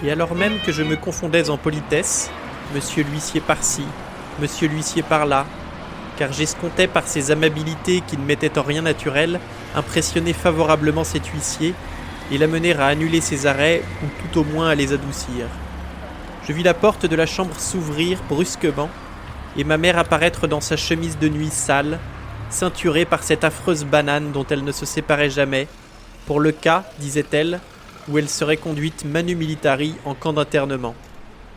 Et alors même que je me confondais en politesse, monsieur l'huissier par-ci, monsieur l'huissier par-là, car j'escomptais par ses amabilités qui ne m'étaient en rien naturelles, impressionner favorablement cet huissier et l'amener à annuler ses arrêts ou tout au moins à les adoucir. Je vis la porte de la chambre s'ouvrir brusquement et ma mère apparaître dans sa chemise de nuit sale, ceinturée par cette affreuse banane dont elle ne se séparait jamais, pour le cas, disait-elle, où elle serait conduite manu militari en camp d'internement.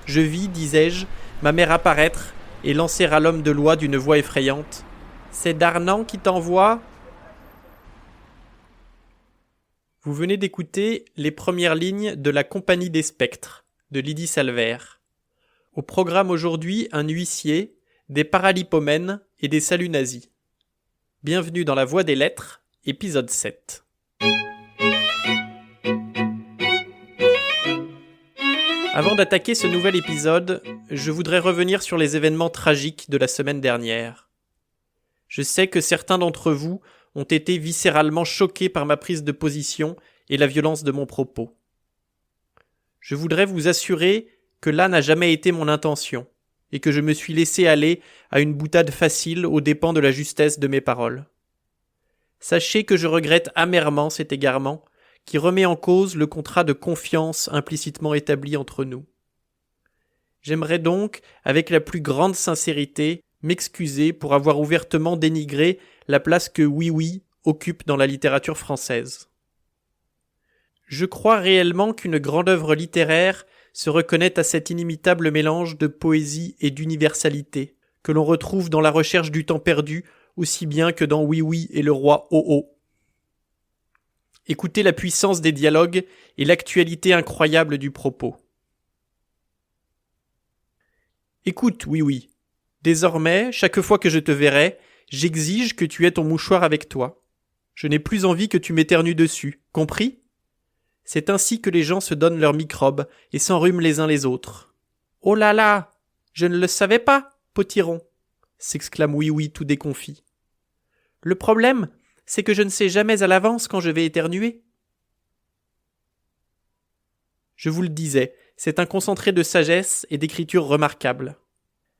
Je vis, disais-je, ma mère apparaître et lancer à l'homme de loi d'une voix effrayante « C'est Darnand qui t'envoie ?» Vous venez d'écouter les premières lignes de La Compagnie des Spectres, de Lydie Salvert. Au programme aujourd'hui, un huissier, des paralipomènes et des saluts nazis. Bienvenue dans La Voie des Lettres, épisode 7. Avant d'attaquer ce nouvel épisode, je voudrais revenir sur les événements tragiques de la semaine dernière. Je sais que certains d'entre vous ont été viscéralement choqués par ma prise de position et la violence de mon propos. Je voudrais vous assurer que là n'a jamais été mon intention, et que je me suis laissé aller à une boutade facile aux dépens de la justesse de mes paroles. Sachez que je regrette amèrement cet égarement, qui remet en cause le contrat de confiance implicitement établi entre nous. J'aimerais donc, avec la plus grande sincérité, m'excuser pour avoir ouvertement dénigré la place que Oui Oui occupe dans la littérature française. Je crois réellement qu'une grande œuvre littéraire se reconnaît à cet inimitable mélange de poésie et d'universalité, que l'on retrouve dans La Recherche du temps perdu aussi bien que dans Oui Oui et le roi Oh-Oh. Écoutez la puissance des dialogues et l'actualité incroyable du propos. Écoute, Oui Oui. Désormais, chaque fois que je te verrai, j'exige que tu aies ton mouchoir avec toi. Je n'ai plus envie que tu m'éternues dessus, compris ? C'est ainsi que les gens se donnent leurs microbes et s'enrhument les uns les autres. « Oh là là ! Je ne le savais pas, potiron !» s'exclame Oui Oui tout déconfit. « Le problème, c'est que je ne sais jamais à l'avance quand je vais éternuer. » Je vous le disais, c'est un concentré de sagesse et d'écriture remarquable.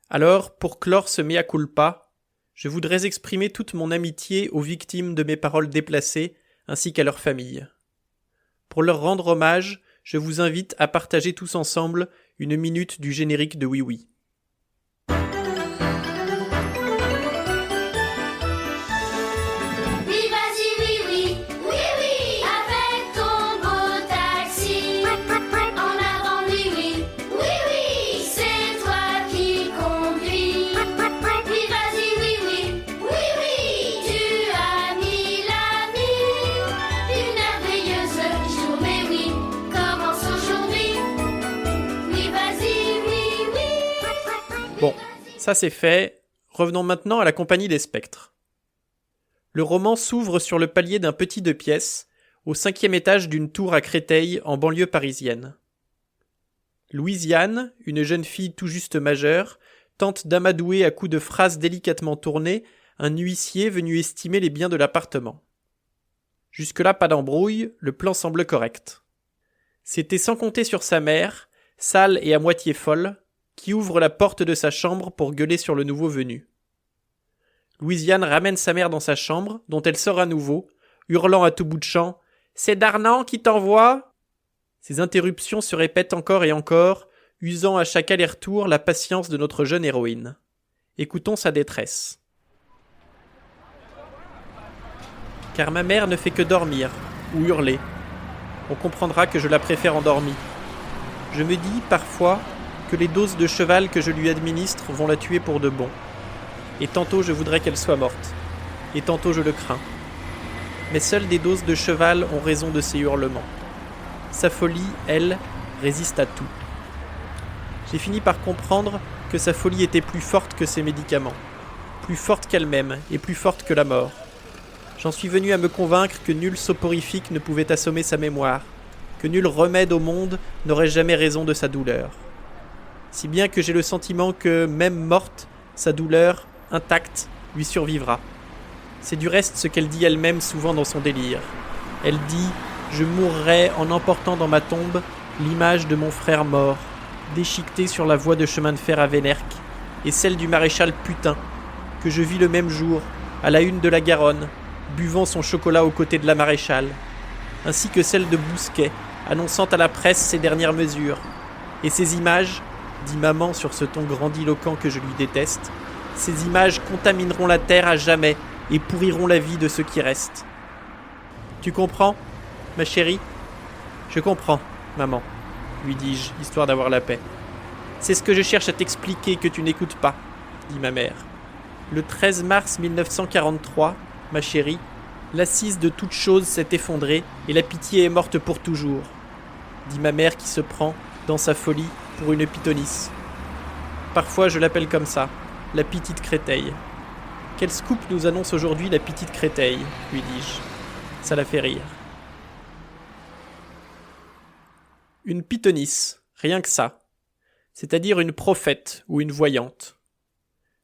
Alors, pour clore ce mea culpa, je voudrais exprimer toute mon amitié aux victimes de mes paroles déplacées ainsi qu'à leurs familles. Pour leur rendre hommage, je vous invite à partager tous ensemble une minute du générique de Oui Oui. Bon, ça c'est fait, revenons maintenant à La Compagnie des Spectres. Le roman s'ouvre sur le palier d'un petit 2 pièces, au 5e étage d'une tour à Créteil, en banlieue parisienne. Louisiane, une jeune fille tout juste majeure, tente d'amadouer à coups de phrases délicatement tournées un huissier venu estimer les biens de l'appartement. Jusque-là, pas d'embrouille, le plan semble correct. C'était sans compter sur sa mère, sale et à moitié folle, qui ouvre la porte de sa chambre pour gueuler sur le nouveau venu. Louisiane ramène sa mère dans sa chambre, dont elle sort à nouveau, hurlant à tout bout de champ « C'est Darnand qui t'envoie ?» Ces interruptions se répètent encore et encore, usant à chaque aller-retour la patience de notre jeune héroïne. Écoutons sa détresse. « Car ma mère ne fait que dormir, ou hurler. On comprendra que je la préfère endormie. Je me dis, parfois, que les doses de cheval que je lui administre vont la tuer pour de bon. Et tantôt je voudrais qu'elle soit morte. Et tantôt je le crains. Mais seules des doses de cheval ont raison de ses hurlements. Sa folie, elle, résiste à tout. J'ai fini par comprendre que sa folie était plus forte que ses médicaments, plus forte qu'elle-même et plus forte que la mort. J'en suis venu à me convaincre que nul soporifique ne pouvait assommer sa mémoire, que nul remède au monde n'aurait jamais raison de sa douleur. Si bien que j'ai le sentiment que, même morte, sa douleur, intacte, lui survivra. C'est du reste ce qu'elle dit elle-même souvent dans son délire. Elle dit « Je mourrai en emportant dans ma tombe l'image de mon frère mort, déchiquetée sur la voie de chemin de fer à Vénèrque, et celle du maréchal Putain, que je vis le même jour, à la une de la Garonne, buvant son chocolat aux côtés de la maréchale, ainsi que celle de Bousquet, annonçant à la presse ses dernières mesures. Et ces images, dit maman sur ce ton grandiloquent que je lui déteste, ces images contamineront la terre à jamais et pourriront la vie de ceux qui restent. Tu comprends, ma chérie ? Je comprends, maman, lui dis-je, histoire d'avoir la paix. C'est ce que je cherche à t'expliquer que tu n'écoutes pas, dit ma mère. Le 13 mars 1943, ma chérie, l'assise de toute chose s'est effondrée et la pitié est morte pour toujours, dit ma mère qui se prend, dans sa folie, pour une pythonisse. Parfois je l'appelle comme ça, la petite Créteil. Quel scoop nous annonce aujourd'hui la petite Créteil, lui dis-je. Ça la fait rire. Une pythonisse, rien que ça. C'est-à-dire une prophète ou une voyante.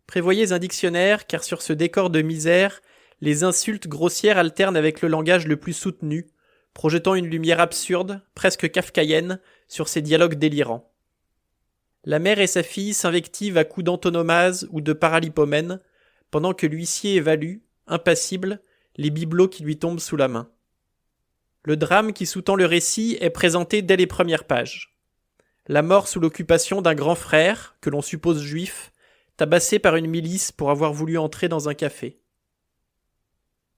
Prévoyez un dictionnaire, car sur ce décor de misère, les insultes grossières alternent avec le langage le plus soutenu, projetant une lumière absurde, presque kafkaïenne, sur ces dialogues délirants. La mère et sa fille s'invectivent à coups d'antonomase ou de paralipomène, pendant que l'huissier évalue, impassible, les bibelots qui lui tombent sous la main. Le drame qui sous-tend le récit est présenté dès les premières pages. La mort sous l'occupation d'un grand frère, que l'on suppose juif, tabassé par une milice pour avoir voulu entrer dans un café.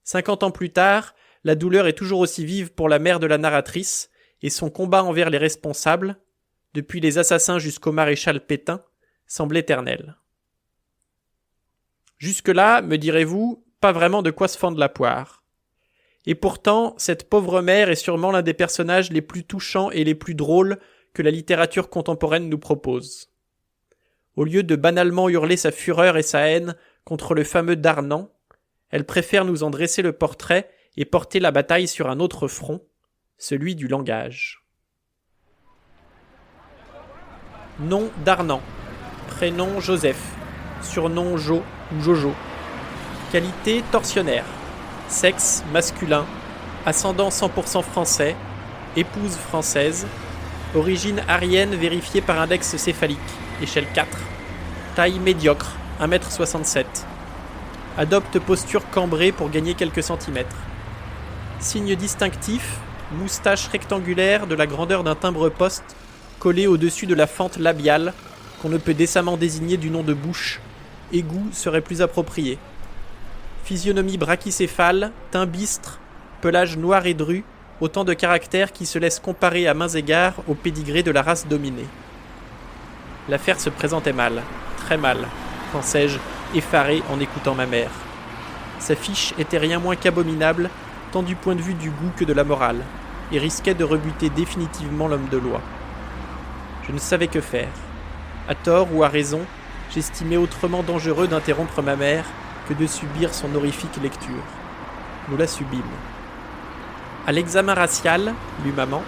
50 ans plus tard, la douleur est toujours aussi vive pour la mère de la narratrice, et son combat envers les responsables, depuis les assassins jusqu'au maréchal Pétain, semble éternel. Jusque-là, me direz-vous, pas vraiment de quoi se fendre la poire. Et pourtant, cette pauvre mère est sûrement l'un des personnages les plus touchants et les plus drôles que la littérature contemporaine nous propose. Au lieu de banalement hurler sa fureur et sa haine contre le fameux Darnand, elle préfère nous en dresser le portrait et porter la bataille sur un autre front, celui du langage. Nom Darnand. Prénom Joseph. Surnom Jo ou Jojo. Qualité tortionnaire. Sexe masculin. Ascendant 100% français. Épouse française. Origine aryenne vérifiée par index céphalique. Échelle 4. Taille médiocre. 1m67. Adopte posture cambrée pour gagner quelques centimètres. Signe distinctif. Moustache rectangulaire de la grandeur d'un timbre-poste collée au-dessus de la fente labiale qu'on ne peut décemment désigner du nom de bouche. Égout serait plus approprié. Physionomie brachycéphale, teint bistre, pelage noir et dru, autant de caractères qui se laissent comparer à mains égards au pédigré de la race dominée. L'affaire se présentait mal, très mal, pensais-je, effaré en écoutant ma mère. Sa fiche était rien moins qu'abominable, tant du point de vue du goût que de la morale, et risquait de rebuter définitivement l'homme de loi. Je ne savais que faire. À tort ou à raison, j'estimais autrement dangereux d'interrompre ma mère que de subir son horrifique lecture. Nous la subîmes. À l'examen racial, lut maman,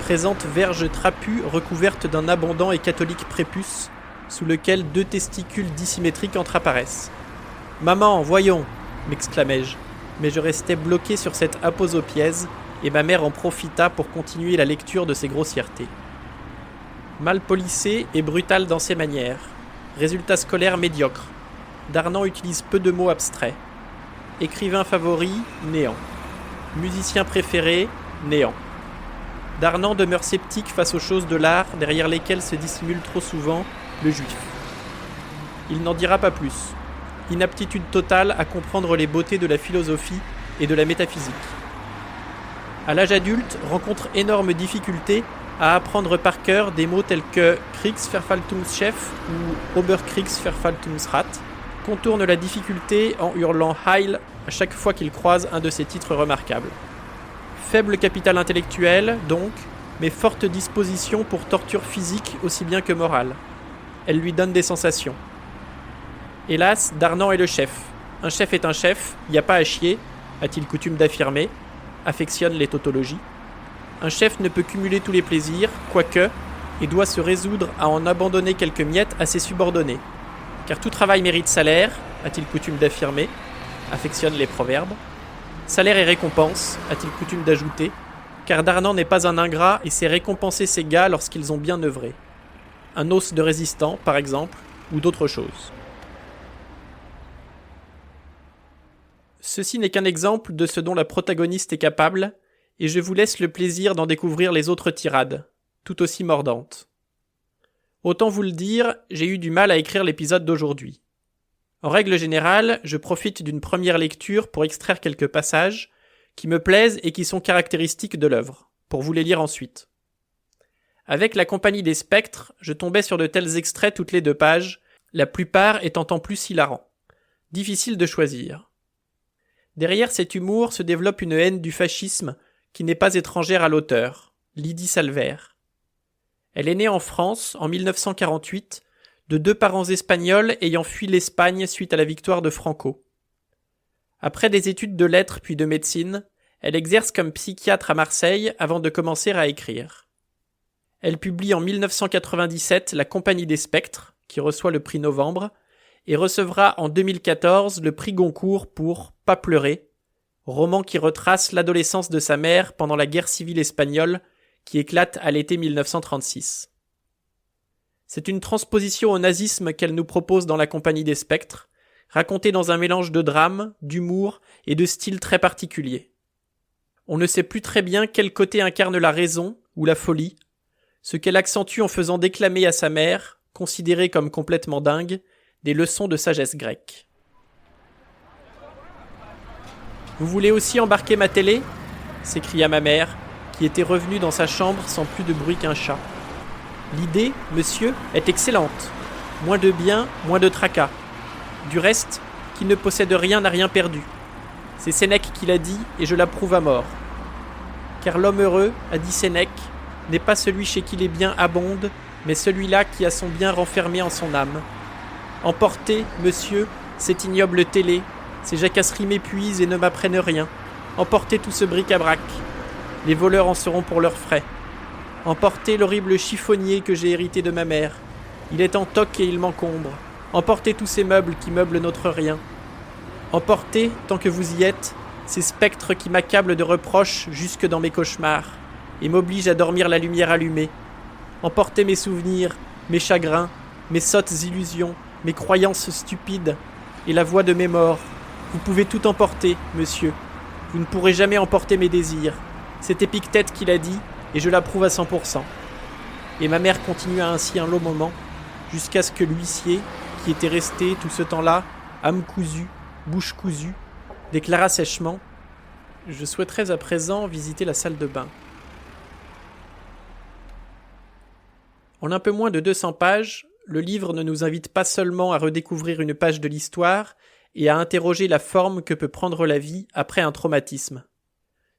présente verge trapue recouverte d'un abondant et catholique prépuce, sous lequel 2 testicules dissymétriques entreapparaissent. « Maman, voyons !» m'exclamai-je, mais je restais bloqué sur cette aposopièse, et ma mère en profita pour continuer la lecture de ses grossièretés. Mal polissé et brutal dans ses manières. Résultat scolaire médiocre. Darnand utilise peu de mots abstraits. Écrivain favori, néant. Musicien préféré, néant. Darnand demeure sceptique face aux choses de l'art derrière lesquelles se dissimule trop souvent le juif. Il n'en dira pas plus. Inaptitude totale à comprendre les beautés de la philosophie et de la métaphysique. À l'âge adulte, rencontre énorme difficulté à apprendre par cœur des mots tels que Kriegsverwaltungschef ou Oberkriegsverwaltungsrat, contourne la difficulté en hurlant Heil à chaque fois qu'il croise un de ses titres remarquables. Faible capital intellectuel, donc, mais forte disposition pour torture physique aussi bien que morale. Elle lui donne des sensations. Hélas, Darnand est le chef. Un chef est un chef, y a pas à chier, a-t-il coutume d'affirmer, affectionne les tautologies. Un chef ne peut cumuler tous les plaisirs, quoique, et doit se résoudre à en abandonner quelques miettes à ses subordonnés. Car tout travail mérite salaire, a-t-il coutume d'affirmer, affectionne les proverbes. Salaire et récompense, a-t-il coutume d'ajouter, car Darnan n'est pas un ingrat et sait récompenser ses gars lorsqu'ils ont bien œuvré. Un os de résistant, par exemple, ou d'autres choses. Ceci n'est qu'un exemple de ce dont la protagoniste est capable, et je vous laisse le plaisir d'en découvrir les autres tirades, tout aussi mordantes. Autant vous le dire, j'ai eu du mal à écrire l'épisode d'aujourd'hui. En règle générale, je profite d'une première lecture pour extraire quelques passages qui me plaisent et qui sont caractéristiques de l'œuvre, pour vous les lire ensuite. Avec La Compagnie des Spectres, je tombais sur de tels extraits toutes les 2 pages, la plupart étant en plus hilarants. Difficile de choisir. Derrière cet humour se développe une haine du fascisme qui n'est pas étrangère à l'auteur, Lydie Salvaire. Elle est née en France en 1948 de 2 parents espagnols ayant fui l'Espagne suite à la victoire de Franco. Après des études de lettres puis de médecine, elle exerce comme psychiatre à Marseille avant de commencer à écrire. Elle publie en 1997 La Compagnie des Spectres, qui reçoit le prix Novembre, et recevra en 2014 le prix Goncourt pour Pas pleurer, roman qui retrace l'adolescence de sa mère pendant la guerre civile espagnole qui éclate à l'été 1936. C'est une transposition au nazisme qu'elle nous propose dans La Compagnie des Spectres, racontée dans un mélange de drame, d'humour et de style très particulier. On ne sait plus très bien quel côté incarne la raison ou la folie, ce qu'elle accentue en faisant déclamer à sa mère, considérée comme complètement dingue, des leçons de sagesse grecque. « Vous voulez aussi embarquer ma télé ?» s'écria ma mère, qui était revenue dans sa chambre sans plus de bruit qu'un chat. « L'idée, monsieur, est excellente. Moins de biens, moins de tracas. Du reste, qui ne possède rien n'a rien perdu. C'est Sénèque qui l'a dit, et je l'approuve à mort. Car l'homme heureux, a dit Sénèque, n'est pas celui chez qui les biens abondent, mais celui-là qui a son bien renfermé en son âme. Emportez, monsieur, cette ignoble télé, ces jacasseries m'épuisent et ne m'apprennent rien. Emportez tout ce bric-à-brac. Les voleurs en seront pour leurs frais. Emportez l'horrible chiffonnier que j'ai hérité de ma mère. Il est en toc et il m'encombre. Emportez tous ces meubles qui meublent notre rien. Emportez, tant que vous y êtes, ces spectres qui m'accablent de reproches jusque dans mes cauchemars et m'obligent à dormir la lumière allumée. Emportez mes souvenirs, mes chagrins, mes sottes illusions, mes croyances stupides et la voix de mes morts. Vous pouvez tout emporter, monsieur. Vous ne pourrez jamais emporter mes désirs. C'est Épictète qui l'a dit, et je l'approuve à 100%. Et ma mère continua ainsi un long moment, jusqu'à ce que l'huissier, qui était resté tout ce temps-là, âme cousue, bouche cousue, déclara sèchement « Je souhaiterais à présent visiter la salle de bain. » En un peu moins de 200 pages, le livre ne nous invite pas seulement à redécouvrir une page de l'histoire et à interroger la forme que peut prendre la vie après un traumatisme.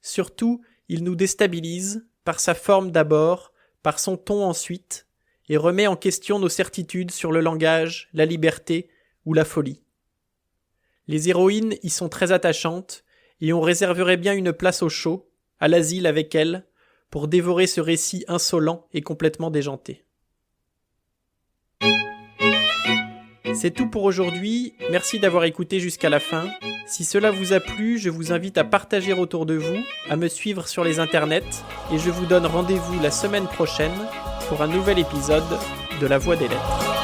Surtout, il nous déstabilise, par sa forme d'abord, par son ton ensuite, et remet en question nos certitudes sur le langage, la liberté ou la folie. Les héroïnes y sont très attachantes, et on réserverait bien une place au chaud, à l'asile avec elles, pour dévorer ce récit insolent et complètement déjanté. C'est tout pour aujourd'hui, merci d'avoir écouté jusqu'à la fin. Si cela vous a plu, je vous invite à partager autour de vous, à me suivre sur les internets, et je vous donne rendez-vous la semaine prochaine pour un nouvel épisode de La Voix des Lettres.